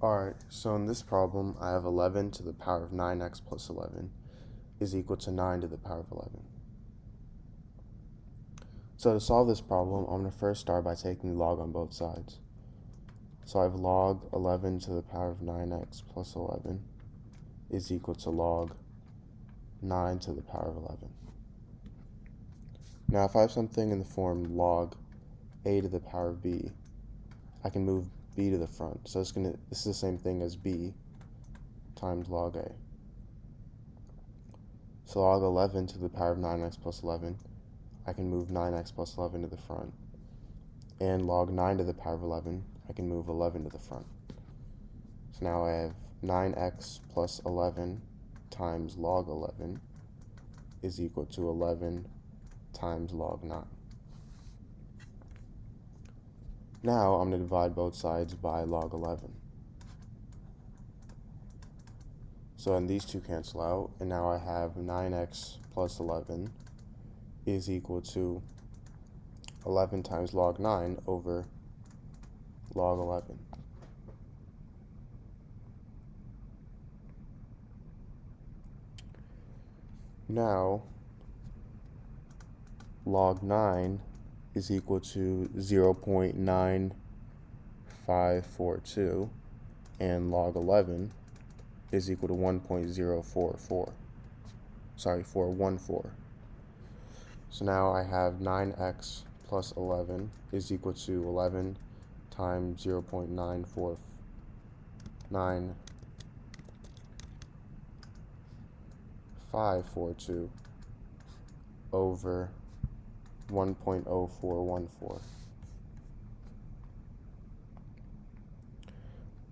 Alright, so in this problem, I have 11 to the power of 9x plus 11 is equal to 9 to the power of 11. So to solve this problem, I'm going to first start by taking the log on both sides. So I have log 11 to the power of 9x plus 11 is equal to log 9 to the power of 11. Now if I have something in the form log a to the power of b, I can move b to the front. So this is the same thing as b times log a. So log 11 to the power of 9x plus 11, I can move 9x plus 11 to the front. And log 9 to the power of 11, I can move 11 to the front. So now I have 9x plus 11 times log 11 is equal to 11 times log 9. Now I'm going to divide both sides by log 11. So then these two cancel out, and now I have 9x plus 11 is equal to 11 times log 9 over log 11. Now, log 9 is equal to 0.9542, and log 11 is equal to 414. So now I have 9x plus 11 is equal to 11 times 0.9542 over 1.0414.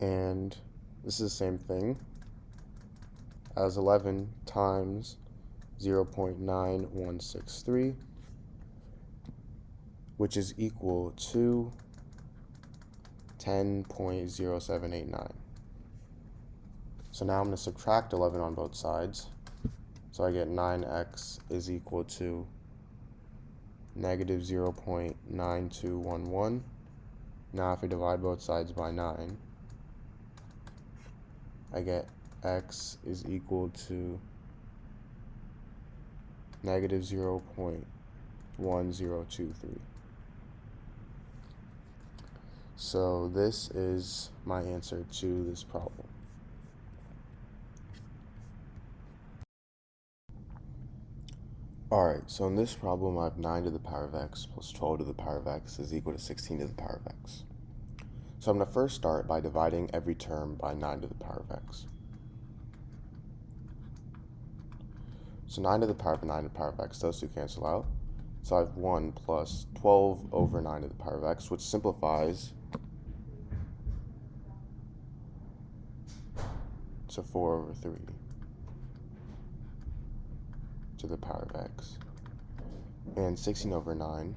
And this is the same thing as 11 times 0.9163, which is equal to 10.0789. So now I'm going to subtract 11 on both sides. So I get 9x is equal to negative 0.9211. Now if I divide both sides by 9, I get x is equal to negative 0.1023. So this is my answer to this problem. Alright, so in this problem I have 9 to the power of x plus 12 to the power of x is equal to 16 to the power of x. So I'm going to first start by dividing every term by 9 to the power of x. So 9 to the power of 9 to the power of x, those two cancel out. So I have 1 plus 12 over 9 to the power of x, which simplifies to 4 over 3 to the power of x. And 16 over 9,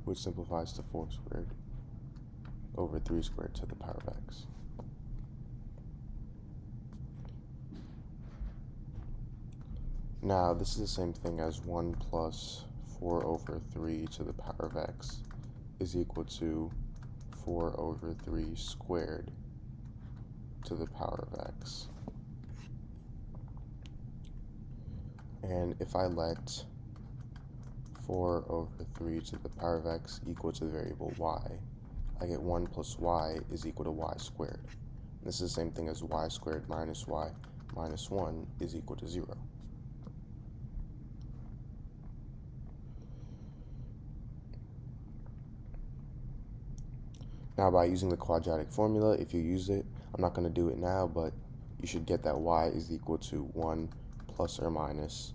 which simplifies to 4 squared over 3 squared to the power of x. Now, this is the same thing as 1 plus 4 over 3 to the power of x is equal to 4 over 3 squared to the power of x. And if I let 4 over 3 to the power of x equal to the variable y, I get 1 plus y is equal to y squared. This is the same thing as y squared minus y minus 1 is equal to 0. Now by using the quadratic formula, if you use it, I'm not going to do it now, but you should get that y is equal to 1 plus or minus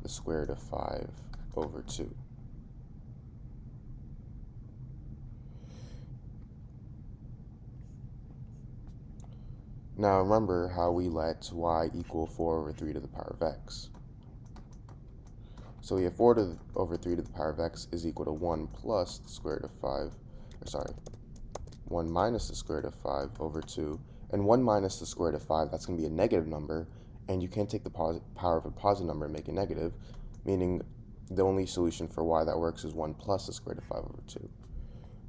the square root of 5 over 2. Now remember how we let y equal 4 over 3 to the power of x. So we have 4 over 3 to the power of x is equal to 1 plus the square root of 1 minus the square root of 5 over 2. And 1 minus the square root of 5, that's going to be a negative number, and you can't take the power of a positive number and make it negative, meaning the only solution for y that works is 1 plus the square root of 5 over 2.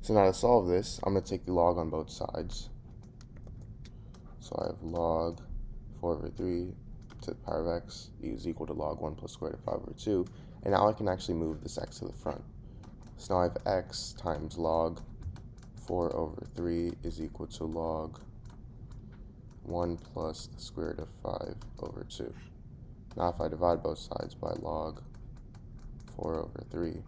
So now to solve this, I'm going to take the log on both sides. So I have log 4 over 3 to the power of x is equal to log 1 plus square root of 5 over 2. And now I can actually move this x to the front. So now I have x times log 4 over 3 is equal to log 1 plus the square root of 5 over 2. Now if I divide both sides by log 4 over 3,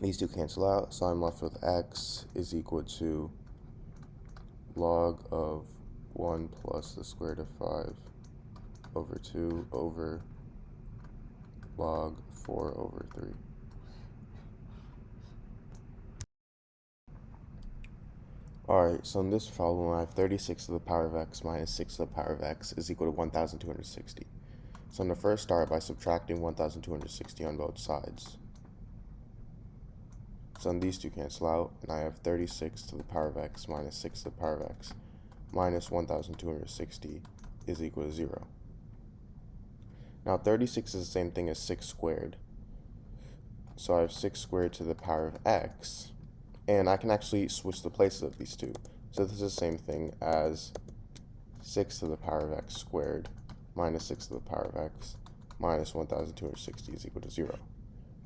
these two cancel out, so I'm left with x is equal to log of 1 plus the square root of 5 over 2 over log 4 over 3. Alright, so in this problem I have 36 to the power of x minus 6 to the power of x is equal to 1,260. So I'm going to first start by subtracting 1,260 on both sides. So then these two cancel out, and I have 36 to the power of x minus 6 to the power of x minus 1,260 is equal to 0. Now 36 is the same thing as 6 squared. So I have 6 squared to the power of x, and I can actually switch the places of these two. So this is the same thing as 6 to the power of x squared minus 6 to the power of x minus 1,260 is equal to 0.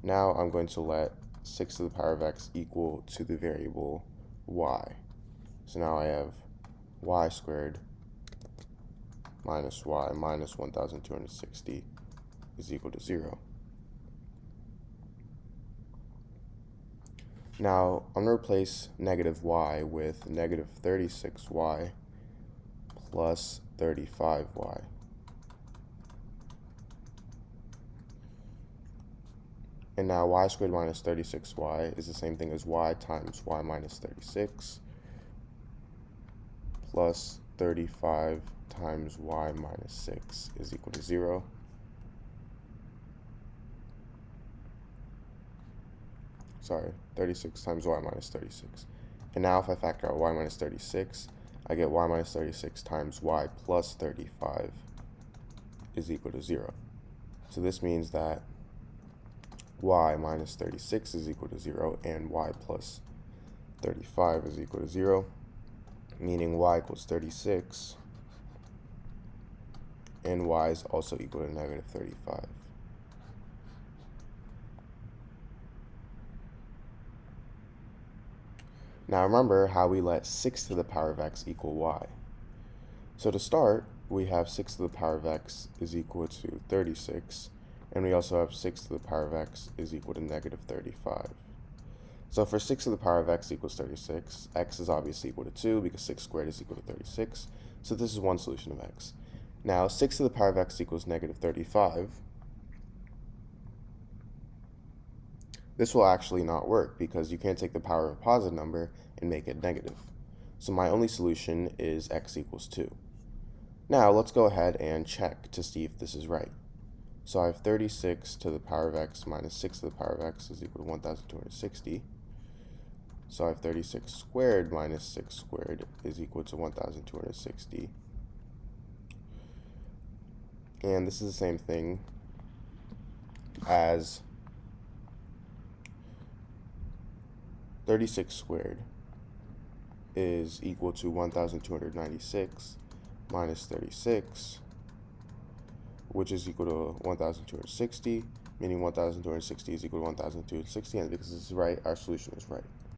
Now I'm going to let 6 to the power of x equal to the variable y. So now I have y squared minus y minus 1,260 is equal to 0. Now, I'm going to replace negative y with negative 36y plus 35y. And now y squared minus 36y is the same thing as y times y minus 36 plus 35 times y minus 6 is equal to 0. Sorry, 36 times y minus 36. And now if I factor out y minus 36, I get y minus 36 times y plus 35 is equal to 0. So this means that y minus 36 is equal to 0 and y plus 35 is equal to 0, meaning y equals 36 and y is also equal to negative 35. Now remember how we let 6 to the power of x equal y. So to start, we have 6 to the power of x is equal to 36, and we also have 6 to the power of x is equal to negative 35. So for 6 to the power of x equals 36, x is obviously equal to 2 because 6 squared is equal to 36. So this is one solution of x. Now 6 to the power of x equals negative 35. This will actually not work because you can't take the power of a positive number and make it negative. So my only solution is x equals 2. Now let's go ahead and check to see if this is right. So I have 36 to the power of x minus 6 to the power of x is equal to 1,260. So I have 36 squared minus 6 squared is equal to 1,260. And this is the same thing as 36 squared is equal to 1,296 minus 36, which is equal to 1,260, meaning 1,260 is equal to 1,260, and because this is right, our solution is right.